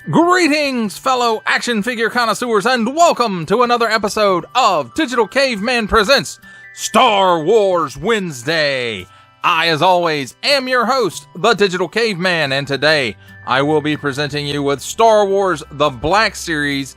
Greetings, fellow action figure connoisseurs, and welcome to another episode of Digital Caveman Presents Star Wars Wednesday. I, as always, am your host, the Digital Caveman, and today I will be presenting you with Star Wars The Black Series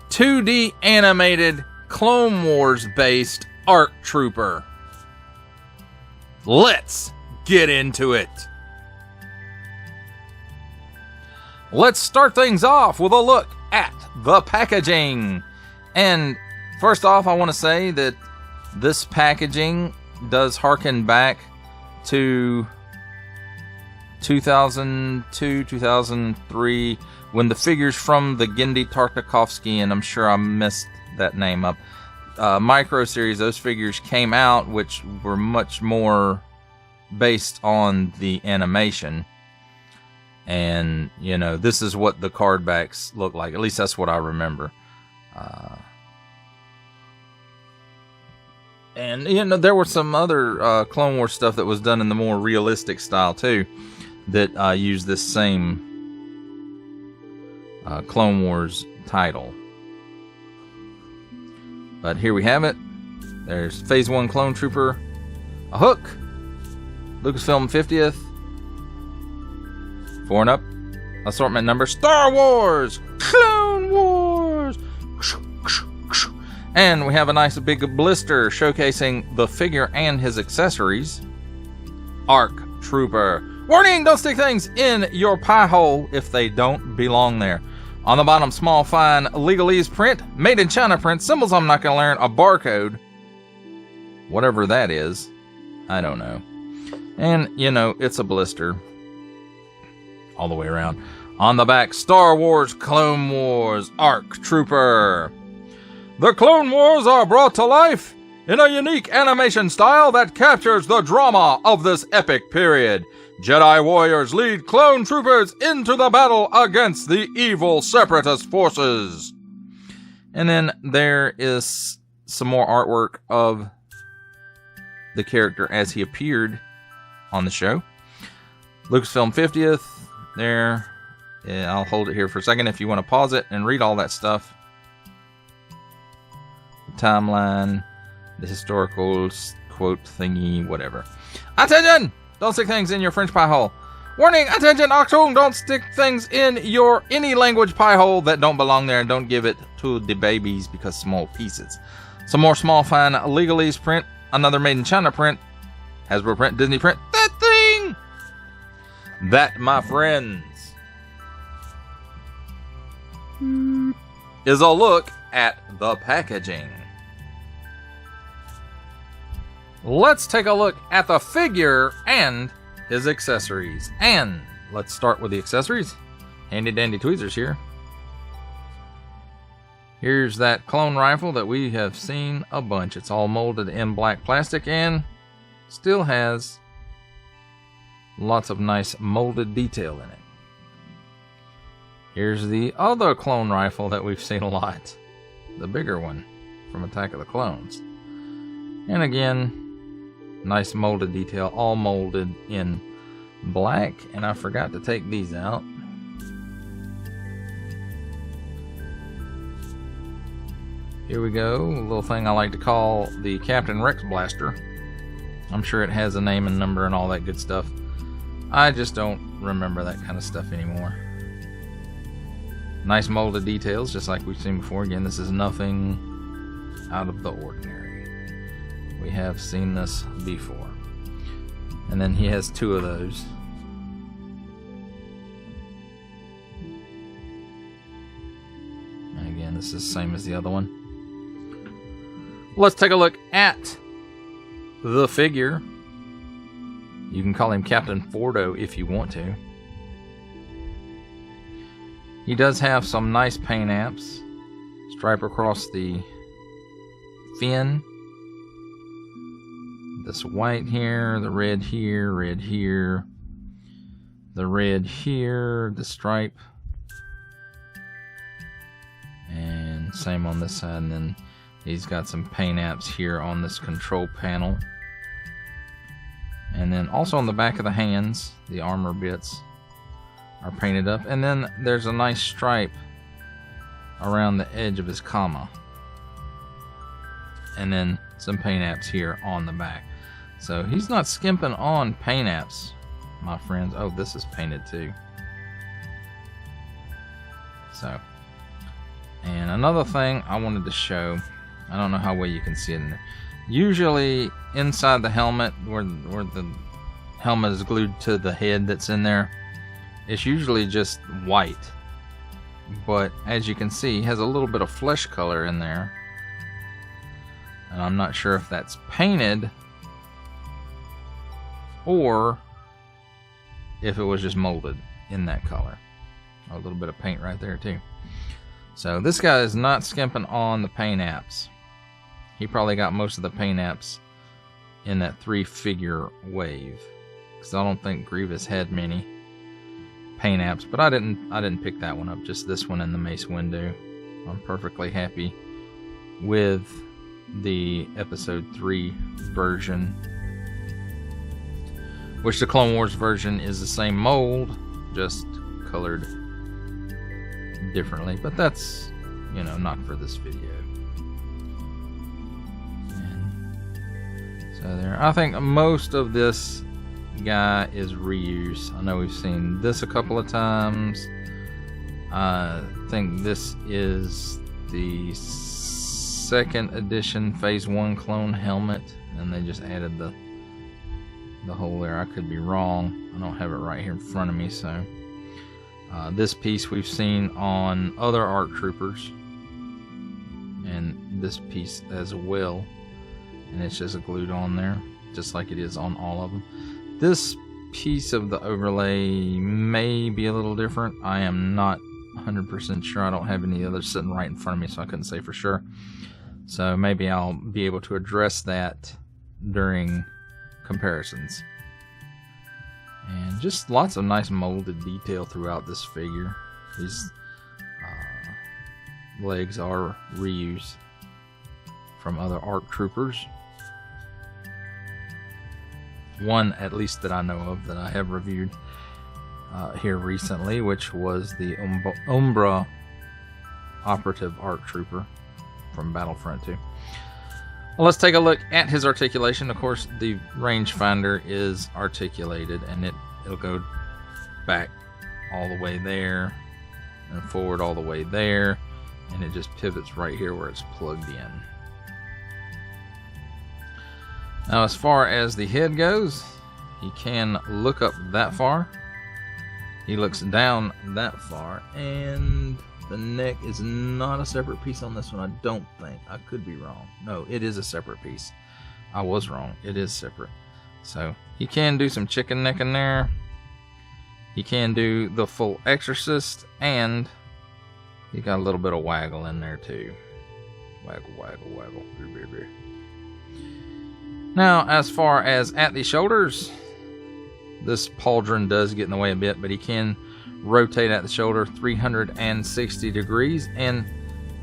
2D animated Clone Wars based ARC Trooper. Let's get into it. Let's start things off with a look at the packaging. And first off, I want to say that this packaging does harken back to 2002, 2003, when the figures from the Genndy Tartakovsky, and I'm sure I messed that name up, Micro Series, those figures came out, which were much more based on the animation. And, you know, this is what the card backs look like. At least that's what I remember. And, you know, there were some other Clone Wars stuff that was done in the more realistic style, too, that used this same Clone Wars title. But here we have it. There's Phase 1 Clone Trooper, a hook, Lucasfilm 50th, 4 and up, assortment number, Star Wars, Clone Wars. And we have a nice big blister showcasing the figure and his accessories, ARC Trooper. Warning, don't stick things in your pie hole if they don't belong there. On the bottom, small fine legalese print, made in China print, symbols I'm not going to learn, a barcode, whatever that is, I don't know. And, you know, it's a blister all the way around. On the back, Star Wars Clone Wars ARC Trooper. The Clone Wars are brought to life in a unique animation style that captures the drama of this epic period. Jedi warriors lead clone troopers into the battle against the evil separatist forces. And then there is some more artwork of the character as he appeared on the show. Lucasfilm 50th. There. Yeah, I'll hold it here for a second if you want to pause it and read all that stuff. The timeline, the historical quote thingy, whatever. Attention! Don't stick things in your French pie hole. Warning! Attention! Achtung! Don't stick things in your any language pie hole that don't belong there, and don't give it to the babies because small pieces. Some more small fine legalese print. Another made in China print. Hasbro print. Disney print. That thing! That, my friends, is a look at the packaging. Let's take a look at the figure and his accessories. And let's start with the accessories. Handy dandy tweezers here. Here's that clone rifle that we have seen a bunch. It's all molded in black plastic and still has lots of nice molded detail in it. Here's the other clone rifle that we've seen a lot. The bigger one from Attack of the Clones. And again, nice molded detail, all molded in black. And I forgot to take these out. Here we go, a little thing I like to call the Captain Rex Blaster. I'm sure it has a name and number and all that good stuff. I just don't remember that kind of stuff anymore. Nice molded details, just like we've seen before. Again, this is nothing out of the ordinary. We have seen this before. And then he has 2 of those. And again, this is the same as the other one. Let's take a look at the figure. You can call him Captain Fordo if you want to. He does have some nice paint apps. Stripe across the fin. This white here, the red here, the red here, the stripe. And same on this side. And then he's got some paint apps here on this control panel. And then also on the back of the hands, the armor bits, are painted up, and then there's a nice stripe around the edge of his comma, and then some paint apps here on the back. So he's not skimping on paint apps, my friends. Oh, this is painted too. So, and another thing I wanted to show, I don't know how well you can see it in there. Usually inside the helmet, where the helmet is glued to the head that's in there, it's usually just white. But as you can see, he has a little bit of flesh color in there. And I'm not sure if that's painted or if it was just molded in that color. A little bit of paint right there too. So this guy is not skimping on the paint apps. He probably got most of the paint apps in that 3-figure wave, because I don't think Grievous had many paint apps, but I didn't pick that one up, just this one in the Mace Windu. I'm perfectly happy with the episode 3 version, which the Clone Wars version is the same mold, just colored differently, but that's, you know, not for this video. And so there, I think most of this guy is reuse. I know we've seen this a couple of times. I think this is the 2nd edition Phase 1 clone helmet, and they just added the hole there. I could be wrong. I don't have it right here in front of me. So this piece we've seen on other ARC troopers, and this piece as well, and it's just glued on there just like it is on all of them. This piece of the overlay may be a little different. I am not 100% sure. I don't have any others sitting right in front of me, so I couldn't say for sure. So maybe I'll be able to address that during comparisons. And just lots of nice molded detail throughout this figure. These legs are reused from other ARC troopers. One, at least, that I know of, that I have reviewed here recently, which was the Umbra operative ARC trooper from Battlefront 2. Well, let's take a look at his articulation. Of course, the rangefinder is articulated, and it'll go back all the way there and forward all the way there, and it just pivots right here where it's plugged in. Now, as far as the head goes, he can look up that far. He looks down that far, and the neck is not a separate piece on this one, I don't think. I could be wrong. No, it is a separate piece. I was wrong. It is separate. So he can do some chicken neck in there. He can do the full Exorcist, and he got a little bit of waggle in there too. Waggle, waggle, waggle. Now, as far as at the shoulders, this pauldron does get in the way a bit, but he can rotate at the shoulder 360 degrees, and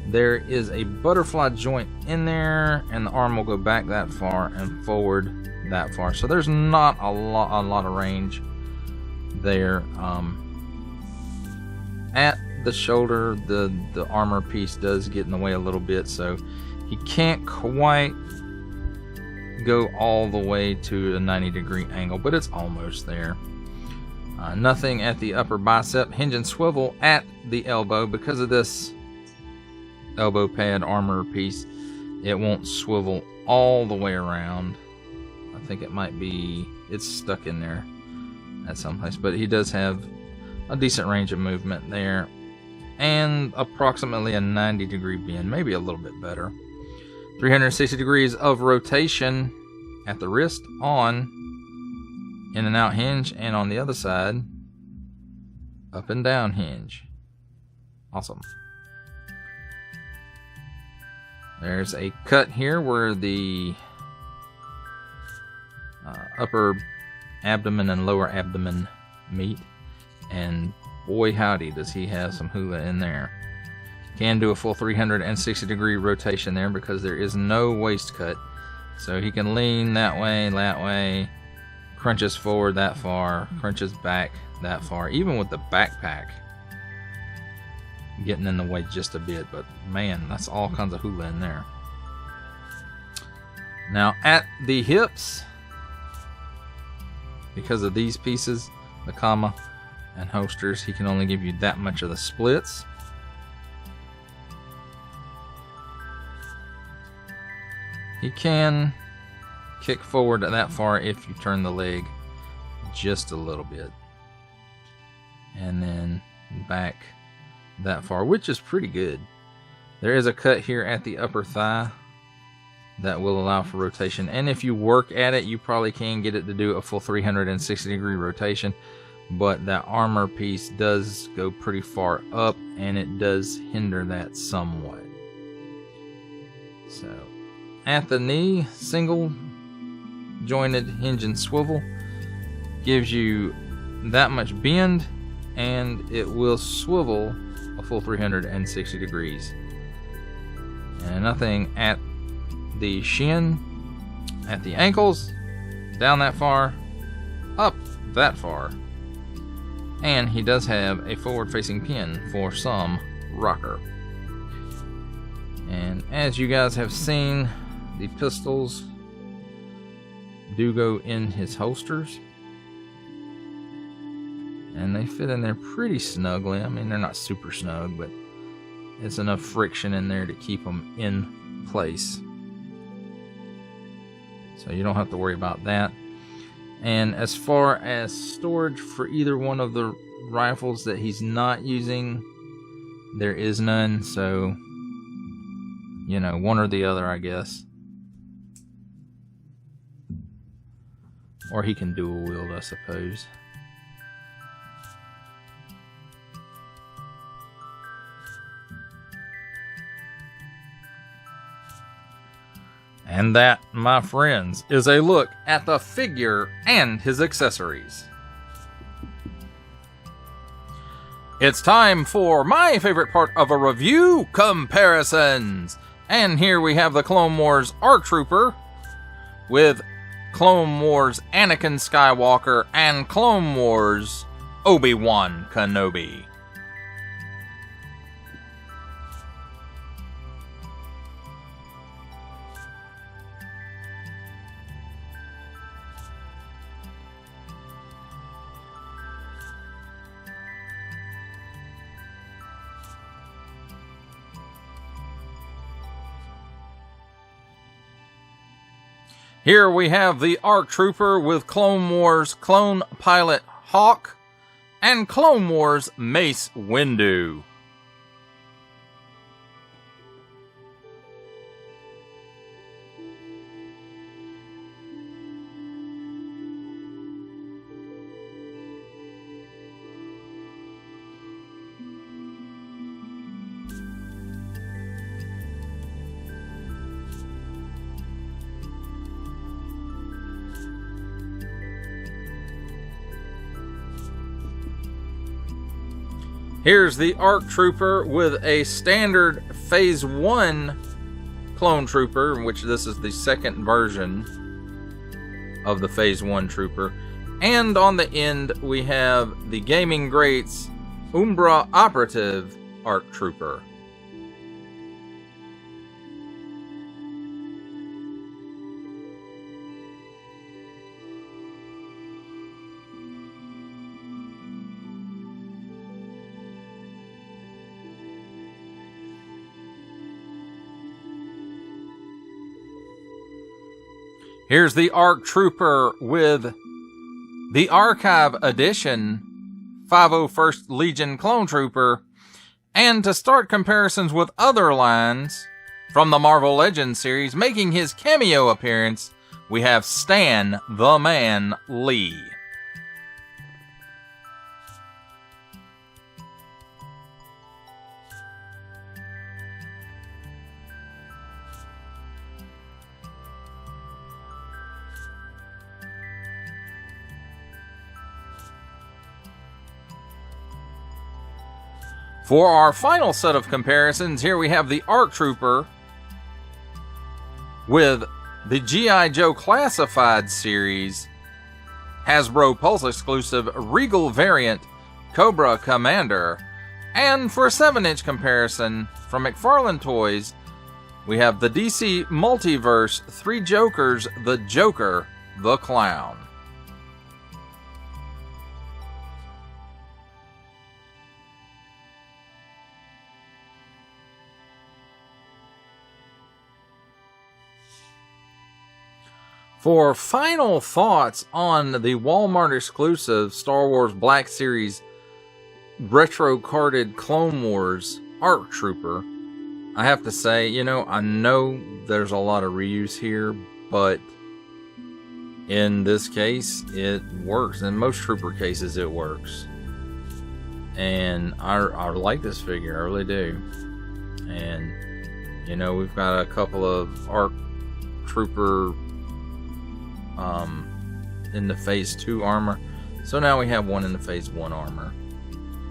there is a butterfly joint in there, and the arm will go back that far and forward that far. So there's not a lot of range there. At the shoulder, the armor piece does get in the way a little bit, so he can't quite go all the way to a 90-degree angle, but it's almost there. Nothing at the upper bicep. Hinge and swivel at the elbow. Because of this elbow pad armor piece, it won't swivel all the way around. I think it might be, it's stuck in there at some place, but he does have a decent range of movement there, and approximately a 90-degree bend, maybe a little bit better. 360 degrees of rotation at the wrist on in and out hinge, and on the other side, up and down hinge. Awesome. There's a cut here where the upper abdomen and lower abdomen meet, and boy howdy does he have some hula in there. Can do a full 360 degree rotation there because there is no waist cut, so he can lean that way, crunches forward that far, crunches back that far, even with the backpack getting in the way just a bit. But man, that's all kinds of hula in there. Now at the hips, because of these pieces, the comma and holsters, he can only give you that much of the splits. He can kick forward that far if you turn the leg just a little bit, and then back that far, which is pretty good. There is a cut here at the upper thigh that will allow for rotation, and if you work at it, you probably can get it to do a full 360-degree rotation, but that armor piece does go pretty far up, and it does hinder that somewhat. So at the knee, single jointed hinge and swivel gives you that much bend, and it will swivel a full 360 degrees. And nothing at the shin, at the ankles, down that far, up that far. And he does have a forward-facing pin for some rocker. And as you guys have seen, the pistols do go in his holsters, and they fit in there pretty snugly. I mean, they're not super snug, but it's enough friction in there to keep them in place, so you don't have to worry about that. And as far as storage for either one of the rifles that he's not using, there is none, so you know, one or the other, I guess. Or he can dual wield, I suppose. And that, my friends, is a look at the figure and his accessories. It's time for my favorite part of a review, comparisons. And here we have the Clone Wars ARC Trooper with Clone Wars Anakin Skywalker and Clone Wars Obi-Wan Kenobi. Here we have the ARC Trooper with Clone Wars Clone Pilot Hawk and Clone Wars Mace Windu. Here's the ARC Trooper with a standard Phase 1 Clone Trooper, which this is the second version of the Phase 1 Trooper. And on the end, we have the Gaming Greats Umbra Operative ARC Trooper. Here's the ARC Trooper with the Archive Edition 501st Legion Clone Trooper. And to start comparisons with other lines from the Marvel Legends series, making his cameo appearance, we have Stan the Man Lee. For our final set of comparisons, here we have the ARC Trooper with the G.I. Joe Classified series Hasbro Pulse exclusive Regal variant Cobra Commander. And for a 7-inch comparison from McFarlane Toys, we have the DC Multiverse 3 Jokers, the Joker, the Clown. For final thoughts on the Walmart exclusive Star Wars Black Series retro carded Clone Wars ARC Trooper, I have to say, I know there's a lot of reuse here, but in this case, it works. In most Trooper cases, it works. And I like this figure, I really do. And, we've got a couple of ARC Trooper in the Phase 2 armor. So now we have one in the Phase 1 armor.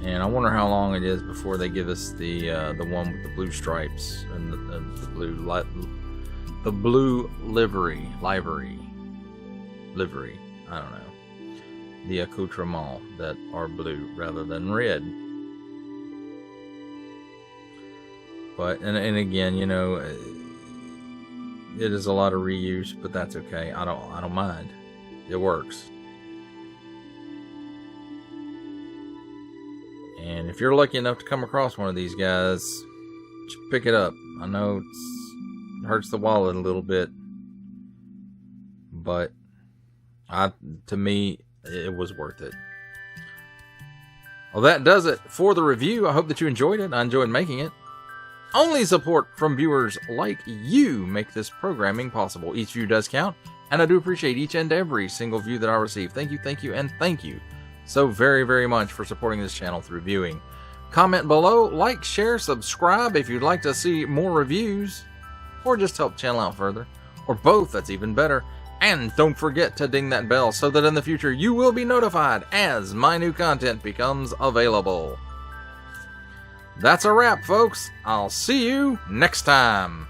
And I wonder how long it is before they give us the one with the blue stripes and the blue livery. I don't know. The accoutrements that are blue rather than red. But and again, it is a lot of reuse, but that's okay. I don't mind. It works. And if you're lucky enough to come across one of these guys, just pick it up. I know it hurts the wallet a little bit, but to me, it was worth it. Well, that does it for the review. I hope that you enjoyed it. I enjoyed making it. Only support from viewers like you make this programming possible. Each view does count, and I do appreciate each and every single view that I receive. Thank you, and thank you so very, very much for supporting this channel through viewing. Comment below, like, share, subscribe if you'd like to see more reviews, or just help the channel out further, or both, that's even better. And don't forget to ding that bell so that in the future you will be notified as my new content becomes available. That's a wrap, folks. I'll see you next time.